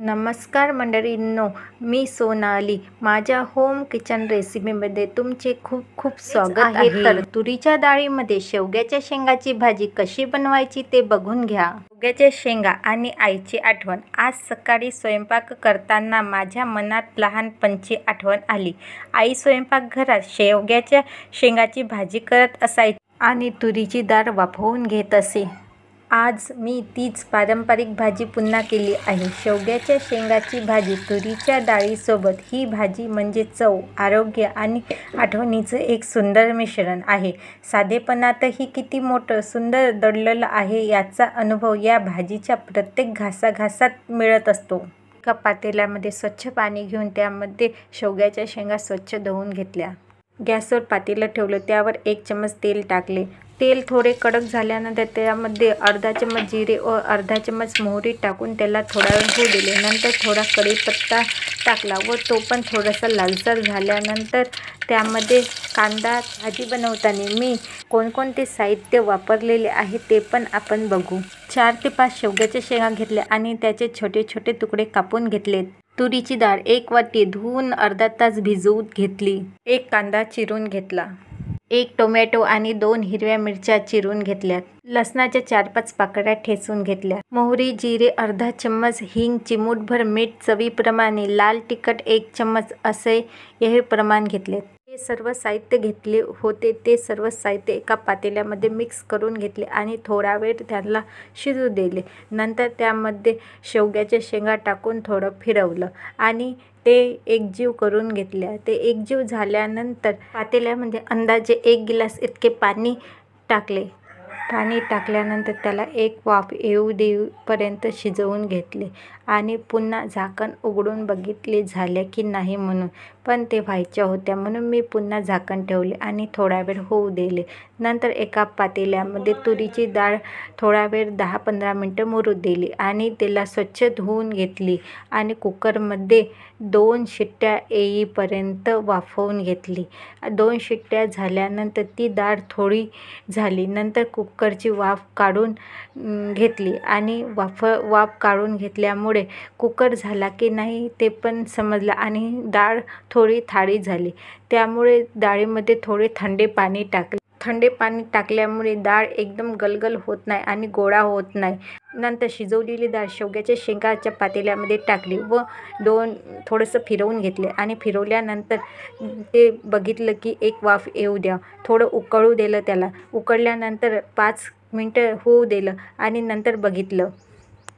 नमस्कार मंडळींनो, मी सोनाली. माझ्या home kitchen रेसिपीमध्ये तुमचे खूप खूप स्वागत आहे. तर तुरीच्या डाळीमध्ये शेवग्याच्या शेंगाची भाजी कशी बनवायची ते बघून घ्या. शेवग्याच्या शेंगा आणि आईची आठवण. आज सकाळी स्वयंपाक करताना माझ्या मनात लहानपणची आठवण आली. आई स्वयंपाकघरात शेवग्याच्या शेंगाची भाजी करत असायची आणि तुरीची डाळ वाफवून घेत असे. आज मी तीच पारंपरिक भाजी पुन्हा केली आहे. शेवग्याच्या शेंगाची भाजी तुरीच्या डाळीसोबत. ही भाजी म्हणजे चव, आरोग्य आणि आठवणीचं एक सुंदर मिश्रण आहे. साधेपणातही किती मोठं सुंदर दडलेलं आहे याचा अनुभव या भाजीच्या प्रत्येक घासाघासात मिळत असतो. एका पातेल्यामध्ये स्वच्छ पाणी घेऊन त्यामध्ये शेवग्याच्या शेंगा स्वच्छ धुवून घेतल्या. गॅसवर पातेलं ठेवलं. त्यावर 1 चमच तेल टाकले. तेल थोडे कडक झाल्यानंतर त्यामध्ये अर्धा चमच जिरे व अर्धा चमच मोहरी टाकून त्याला थोडा वेळ होऊ दिले. नंतर थोडा कढीपत्ता टाकला व तो पण थोडासा लालसर झाल्यानंतर त्यामध्ये कांदा. भाजी बनवताना मी कोणकोणते साहित्य वापरलेले आहे ते पण आपण बघू. 4 ते 5 शेवग्याच्या शेंगा घेतल्या आणि त्याचे छोटे छोटे तुकडे कापून घेतलेत. तुरीची डाळ 1 वाटी धुवून अर्धा तास भिजवून घेतली. 1 कांदा चिरून घेतला. 1 टोमॅटो आणि 2 हिरव्या मिरच्या चिरून घेतल्यात. लसणाच्या 4-5 पाकळ्या ठेचून घेतल्या. मोहरी, जिरे अर्धा चम्मच, हिंग, चिमूटभर मीठ चवीप्रमाणे, लाल तिखट 1 चम्मच असे हे प्रमाण घेतले. हे सर्व साहित्य घेतले होते ते सर्व साहित्य एका पातेल्यामध्ये मिक्स करून घेतले आणि थोडा वेळ त्याला शिजू दिले. नंतर त्यामध्ये शेवग्याच्या शेंगा टाकून थोडं फिरवलं आणि ते एकजीव करून घेतल्या. ते एकजीव झाल्यानंतर पातेल्यामध्ये अंदाजे 1 गिलास इतके पाणी टाकले. पाणी टाकल्यानंतर त्याला 1 वाफ येऊ देईपर्यंत शिजवून घेतले आणि पुन्हा झाकण उघडून बघितले झाल्या की नाही म्हणून. पण ते व्हायच्या होत्या म्हणून मी पुन्हा झाकण ठेवले आणि थोडा वेळ होऊ दिले. नंतर एका पातेल्यामध्ये तुरीची डाळ थोडा वेळ 10-15 मिनटं मुरू दिली आणि त्याला स्वच्छ धुवून घेतली आणि कुकरमध्ये 2 शिट्ट्या येईपर्यंत वाफवून घेतली. 2 शिट्ट्या झाल्यानंतर ती डाळ थोडी झाली. नंतर कुकरची वाफ काढून घेतली आणि वाफ काढून घेतल्यामुळे कुकर झाला की नाही ते पण समजलं आणि डाळ थोडी थाळी झाली. त्यामुळे डाळीमध्ये थोडे थंडे पाणी टाकले. थंडे पाणी टाकल्यामुळे डाळ एकदम गलगल होत नाही आणि गोळा होत नाही. नंतर शिजवलेली डाळ शेवग्याच्या शेंगाच्या पातेल्यामध्ये टाकली व थोडंसं फिरवून घेतले आणि फिरवल्यानंतर ते बघितलं की 1 वाफ येऊ द्या. थोडं उकळू दिलं त्याला. उकळल्यानंतर 5 मिनटं होऊ दिलं आणि नंतर बघितलं.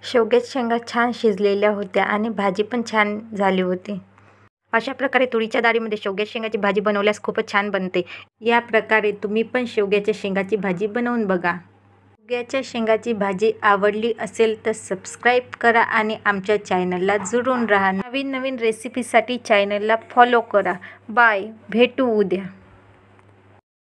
शेवग्याच्या शेंगा छान शिजलेल्या होत्या आणि भाजी पण छान झाली होती. अशा प्रकारे तुरीच्या डाळीमध्ये शेवग्याच्या शेंगाची भाजी बनवल्यास खूपच छान बनते. या प्रकारे तुम्ही पण शेवग्याच्या शेंगाची भाजी बनवून बघा. शेवग्याच्या शेंगाची भाजी आवडली असेल तर सबस्क्राईब करा आणि आमच्या चॅनलला जुळून राहा. नवीन नवीन रेसिपीसाठी चॅनलला फॉलो करा. बाय. भेटू उद्या.